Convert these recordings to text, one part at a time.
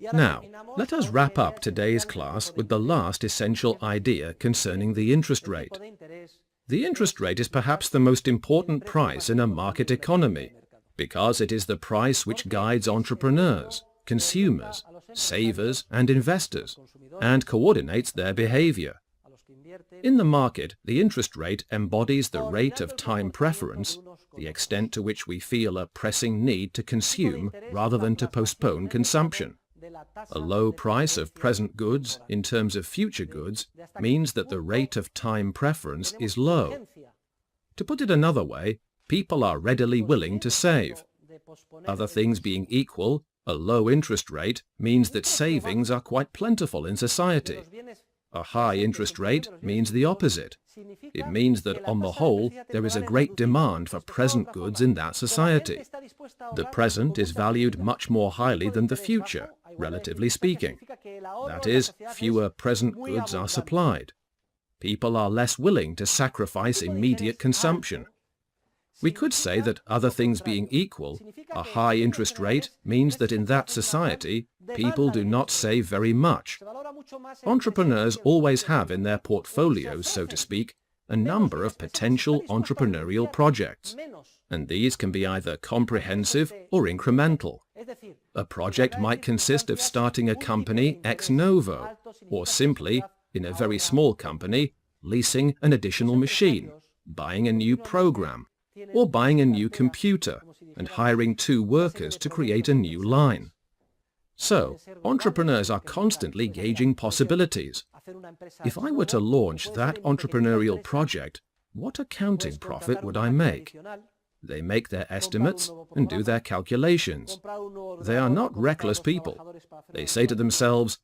Now, let us wrap up today's class with the last essential idea concerning the interest rate. The interest rate is perhaps the most important price in a market economy, because it is the price which guides entrepreneurs, consumers, savers and investors, and coordinates their behavior. In the market, the interest rate embodies the rate of time preference, the extent to which we feel a pressing need to consume rather than to postpone consumption. A low price of present goods in terms of future goods means that the rate of time preference is low. To put it another way, people are readily willing to save. Other things being equal, a low interest rate means that savings are quite plentiful in society. A high interest rate means the opposite. It means that on the whole there is a great demand for present goods in that society. The present is valued much more highly than the future, relatively speaking. That is, fewer present goods are supplied. People are less willing to sacrifice immediate consumption. We could say that other things being equal, a high interest rate means that in that society, people do not save very much. Entrepreneurs always have in their portfolios, so to speak, a number of potential entrepreneurial projects, and these can be either comprehensive or incremental. A project might consist of starting a company ex novo, or simply, in a very small company, leasing an additional machine, buying a new program, or buying a new computer and hiring 2 workers to create a new line. So, entrepreneurs are constantly gauging possibilities. If I were to launch that entrepreneurial project, what accounting profit would I make? They make their estimates and do their calculations. They are not reckless people. They say to themselves,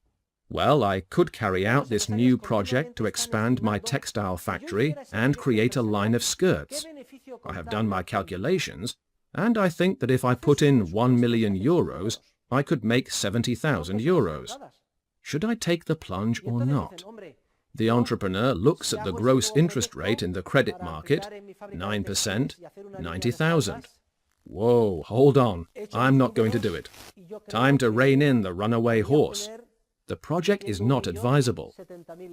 well, I could carry out this new project to expand my textile factory and create a line of skirts. I have done my calculations, and I think that if I put in 1 million euros, I could make 70,000 euros. Should I take the plunge or not? The entrepreneur looks at the gross interest rate in the credit market, 9%, 90,000. Whoa, hold on, I'm not going to do it. Time to rein in the runaway horse. The project is not advisable.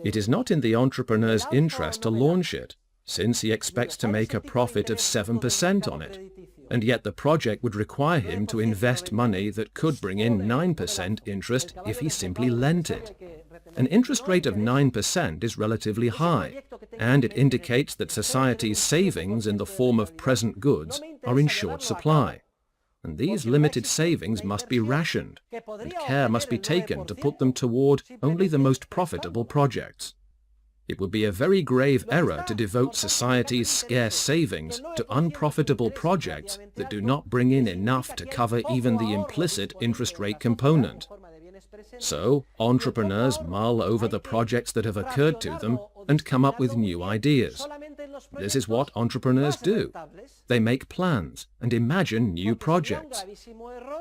It is not in the entrepreneur's interest to launch it, since he expects to make a profit of 7% on it, and yet the project would require him to invest money that could bring in 9% interest if he simply lent it. An interest rate of 9% is relatively high, and it indicates that society's savings in the form of present goods are in short supply. And these limited savings must be rationed, and care must be taken to put them toward only the most profitable projects. It would be a very grave error to devote society's scarce savings to unprofitable projects that do not bring in enough to cover even the implicit interest rate component. So, entrepreneurs mull over the projects that have occurred to them and come up with new ideas. This is what entrepreneurs do. They make plans and imagine new projects.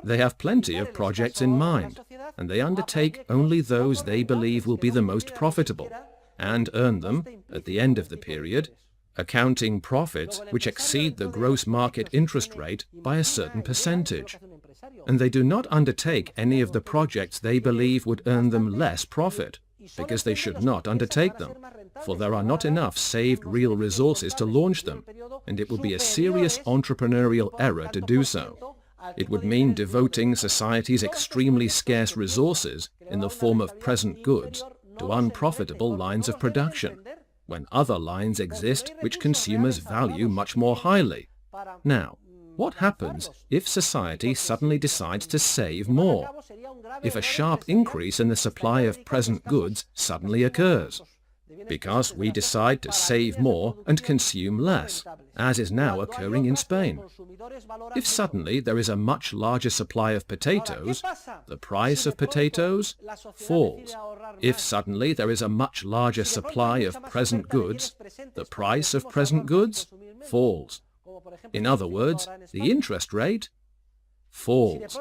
They have plenty of projects in mind, and they undertake only those they believe will be the most profitable, and earn them, at the end of the period, accounting profits which exceed the gross market interest rate by a certain percentage. And they do not undertake any of the projects they believe would earn them less profit, because they should not undertake them, for there are not enough saved real resources to launch them, and it would be a serious entrepreneurial error to do so. It would mean devoting society's extremely scarce resources in the form of present goods to unprofitable lines of production, when other lines exist which consumers value much more highly. Now, what happens if society suddenly decides to save more? If a sharp increase in the supply of present goods suddenly occurs? Because we decide to save more and consume less, as is now occurring in Spain. If suddenly there is a much larger supply of potatoes, the price of potatoes falls. If suddenly there is a much larger supply of present goods, the price of present goods falls. In other words, the interest rate falls.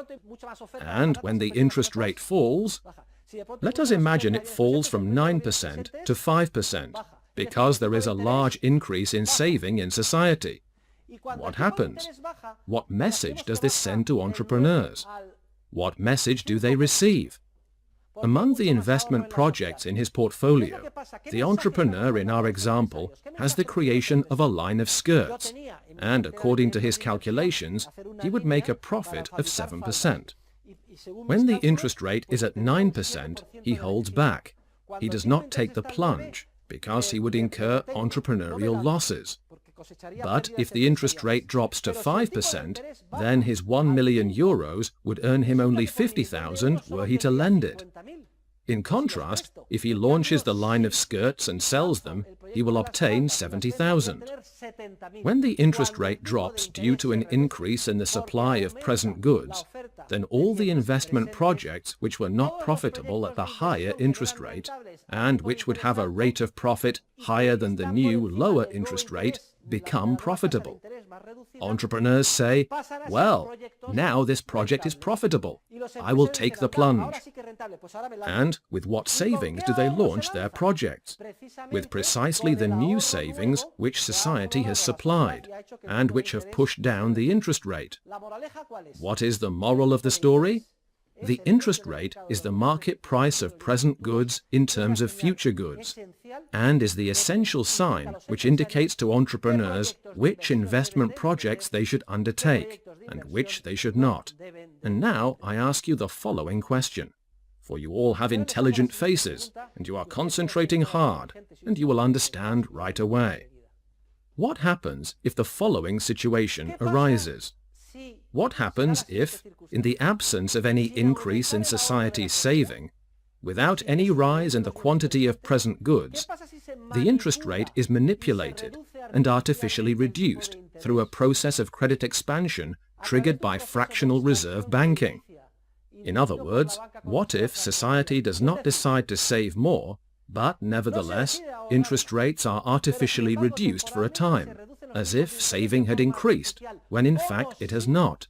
And when the interest rate falls, let us imagine it falls from 9% to 5%, because there is a large increase in saving in society. What happens? What message does this send to entrepreneurs? What message do they receive? Among the investment projects in his portfolio, the entrepreneur in our example has the creation of a line of skirts, and according to his calculations, he would make a profit of 7%. When the interest rate is at 9%, he holds back. He does not take the plunge, because he would incur entrepreneurial losses. But if the interest rate drops to 5%, then his 1 million euros would earn him only 50,000 were he to lend it. In contrast, if he launches the line of skirts and sells them, he will obtain 70,000. When the interest rate drops due to an increase in the supply of present goods, then all the investment projects which were not profitable at the higher interest rate, and which would have a rate of profit higher than the new lower interest rate, become profitable. Entrepreneurs say, well, now this project is profitable. I will take the plunge. And with what savings do they launch their projects? With precisely the new savings which society has supplied, and which have pushed down the interest rate. What is the moral of the story? The interest rate is the market price of present goods in terms of future goods, and is the essential sign which indicates to entrepreneurs which investment projects they should undertake, and which they should not. And now I ask you the following question, for you all have intelligent faces, and you are concentrating hard, and you will understand right away. What happens if the following situation arises? What happens if, in the absence of any increase in society's saving, without any rise in the quantity of present goods, the interest rate is manipulated and artificially reduced through a process of credit expansion triggered by fractional reserve banking? In other words, what if society does not decide to save more, but nevertheless interest rates are artificially reduced for a time, as if saving had increased, when in fact it has not?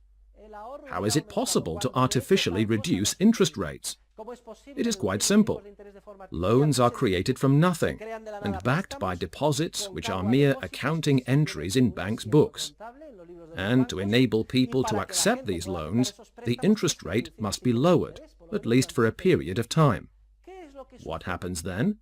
How is it possible to artificially reduce interest rates? It is quite simple. Loans are created from nothing, and backed by deposits which are mere accounting entries in banks' books. And to enable people to accept these loans, the interest rate must be lowered, at least for a period of time. What happens then?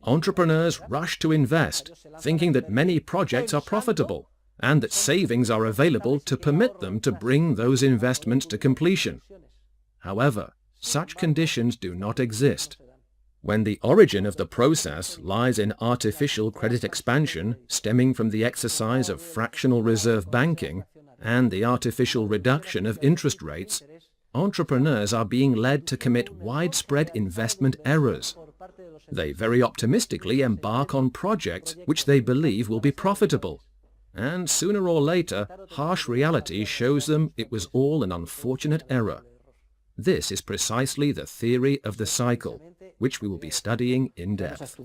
Entrepreneurs rush to invest, thinking that many projects are profitable, and that savings are available to permit them to bring those investments to completion. However, such conditions do not exist. When the origin of the process lies in artificial credit expansion stemming from the exercise of fractional reserve banking and the artificial reduction of interest rates, entrepreneurs are being led to commit widespread investment errors. They very optimistically embark on projects which they believe will be profitable, and sooner or later, harsh reality shows them it was all an unfortunate error. This is precisely the theory of the cycle, which we will be studying in depth.